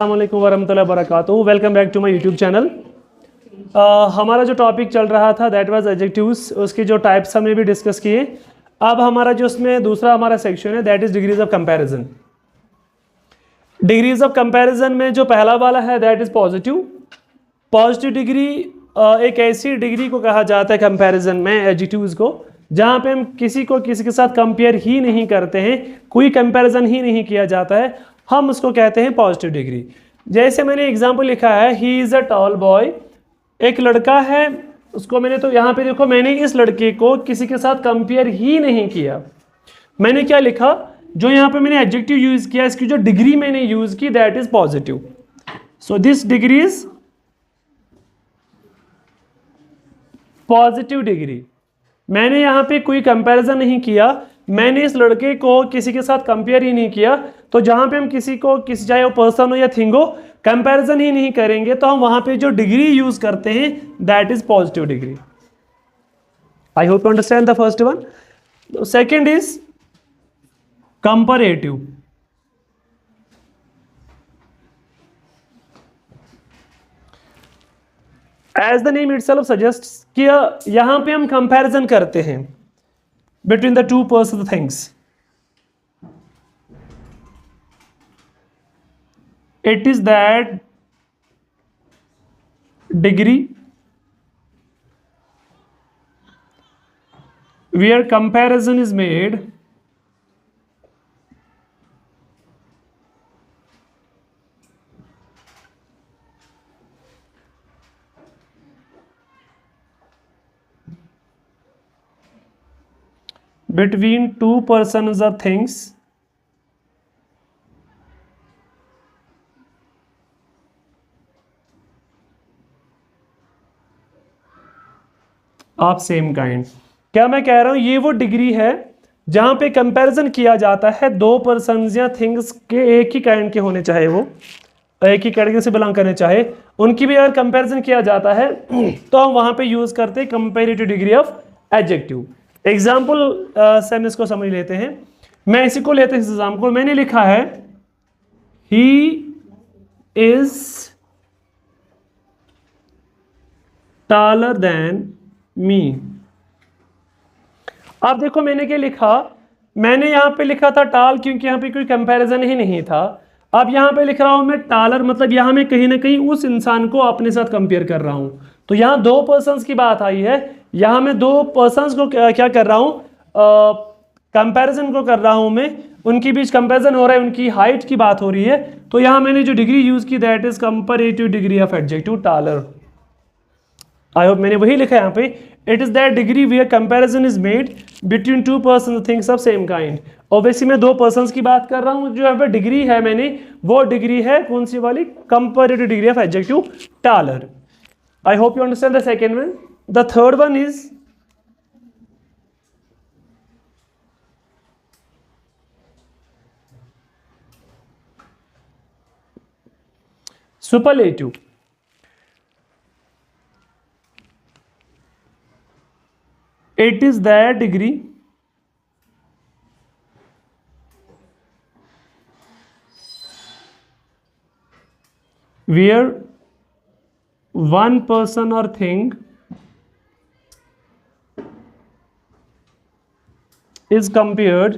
अस्सलामुअलैकुम वरहमतुल्लाहि वबरकातुहू। Welcome back to my YouTube channel. हमारा जो टॉपिक चल रहा था दैट वाज एडजेक्टिव्स, उसके जो टाइप्स हमने भी डिस्कस किए। अब हमारा जो उसमें दूसरा हमारा सेक्शन है that is degrees of comparison. Degrees of comparison में जो पहला वाला है that is positive. Positive degree एक ऐसी डिग्री को कहा जाता है कंपैरिजन में एडजेक्टिव्स को, जहाँ पे हम किसी को किसी के साथ कंपेयर ही नहीं करते हैं, कोई कंपैरिजन ही नहीं किया जाता है, हम उसको कहते हैं पॉजिटिव डिग्री। जैसे मैंने एग्जांपल लिखा है, he is a tall boy, एक लड़का है, उसको मैंने तो यहाँ पे देखो मैंने इस लड़के को किसी के साथ कंपेयर ही नहीं किया। मैंने क्या लिखा, जो यहाँ पे मैंने एडजेक्टिव यूज किया, इसकी जो डिग्री मैंने यूज की that is positive. So this degree is positive degree. मैंने यहाँ पे कोई कंपैरिजन नहीं किया, मैंने इस लड़के को किसी के साथ कंपेयर ही नहीं किया। तो जहाँ पे हम किसी को चाहे वो पर्सन हो या थिंग हो, कंपैरिजन ही नहीं करेंगे, तो हम वहाँ पे जो डिग्री यूज करते हैं that is positive degree. I hope you understand the first one. Second is comparative. As the name itself suggests कि यहां पे हम कंपैरिजन करते हैं between the two person things. It is that degree where comparison is made between two persons or things of same kind। क्या मैं कह रहा हूं, ये वो डिग्री है जहां पे कंपैरिजन किया जाता है दो पर्सन्स या थिंग्स के, एक ही काइंड के होने चाहे, वो एक ही कैटेगरी से बिलोंग करने चाहे, उनकी भी अगर कंपैरिजन किया जाता है तो हम वहां पे यूज करते हैं comparative degree of adjective. Example से हम इसको समझ लेते हैं। मैं इसी को लेते हैं इस एग्जाम्पल। मैंने लिखा है he is taller than me. अब देखो मैंने क्या लिखा, मैंने यहां पे लिखा था टॉल, क्योंकि यहां पे कोई कंपैरिजन ही नहीं था। अब यहां पे लिख रहा हूं मैं टॉलर, मतलब यहां मैं कहीं ना कहीं उस इंसान को अपने साथ कंपेयर कर रहा हूं। तो यहां दो पर्सन्स की बात आई है, यहां मैं दो पर्सन्स को क्या कर रहा हूं, कंपैरिजन को कर रहा हूं मैं, उनके बीच कंपैरिजन हो रहा है, उनकी हाइट की बात हो रही है। तो यहां मैंने जो डिग्री यूज की that is comparative degree of adjective taller. I hope मैंने वही लिखा है यहाँ पे, it is that degree where comparison is made between two person things of same kind. Obviously मैं दो पर्सन्स की बात कर रहा हूँ, जो यहाँ पे डिग्री है मैंने, वो डिग्री है कौन सी वाली, comparative degree of adjective taller. I hope you understand the second one. The third one is superlative. It is that degree where one person or thing is compared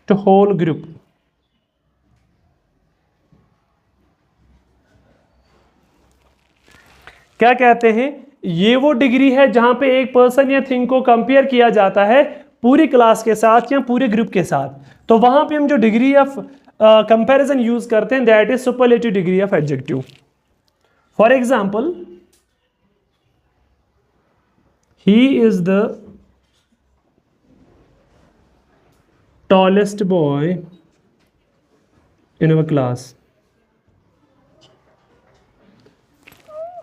to whole group। क्या कहते हैं, ये वो degree है जहां पे एक person या थिंग को कंपेयर किया जाता है पूरी क्लास के साथ या पूरे ग्रुप के साथ। तो वहां पे हम जो डिग्री ऑफ कंपैरिजन यूज करते हैं that is superlative degree of adjective. For example, he is the tallest boy in our class.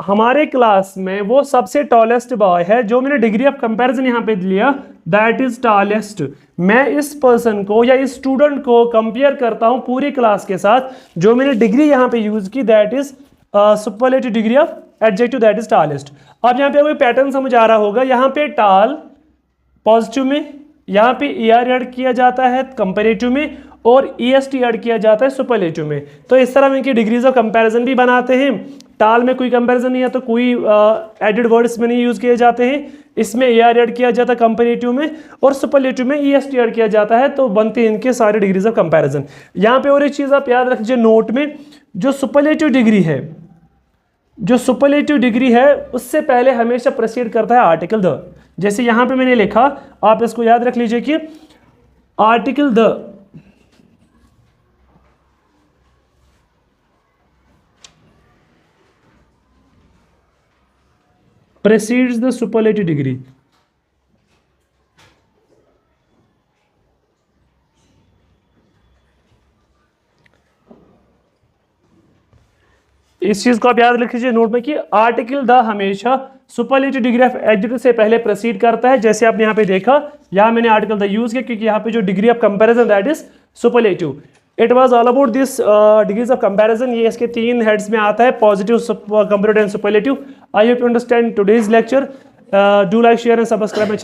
हमारे क्लास में वो सबसे टॉलेस्ट बॉय है, जो मैंने डिग्री ऑफ कंपैरिजन यहां पे लिया दैट इज टॉलेस्ट। मैं इस पर्सन को या इस स्टूडेंट को कंपेयर करता हूं पूरी क्लास के साथ, जो मैंने डिग्री यहां पे यूज की that is superlative degree of adjective that is tallest. अब यहाँ पे कोई पैटर्न समझ आ रहा होगा, यहाँ पे टाल पॉजिटिव में, यहाँ पे ER ऐड किया जाता है कंपैरेटिव में, और EST ऐड किया जाता है सुपरलेटिव में। तो इस तरह हम इनकी डिग्रीज ऑफ कंपैरिजन भी बनाते हैं। टाल में कोई कंपैरिजन नहीं है तो कोई एडेड वर्ड्स में नहीं यूज किए जाते हैं, इसमें AR ऐड किया जाता है कंपैरेटिव में, और सुपरलेटिव में EST ऐड किया जाता है, तो बनते हैं इनके सारे डिग्रीज ऑफ कंपैरिजन। यहाँ पे और एक चीज़ आप याद रखिए नोट में, जो सुपरलेटिव डिग्री है उससे पहले हमेशा प्रोसीड करता है आर्टिकल द। जैसे यहाँ पे मैंने लिखा, आप इसको याद रख लीजिए कि article the precedes the superlative degree। इस चीज को आप याद रख लीजिए नोट में कि आर्टिकल द हमेशा सुपरलेटिव डिग्री ऑफ एडजेक्टिव से पहले प्रोसीड करता है। जैसे आपने यहाँ पे देखा, यहाँ मैंने आर्टिकल द यूज किया क्योंकि यहाँ पे जो degree of comparison that is superlative. It was all about this degrees of comparison. ये इसके 3 हेड्स में आता है, positive, comparative and superlative. I hope you understand today's lecture. Do like, share and subscribe.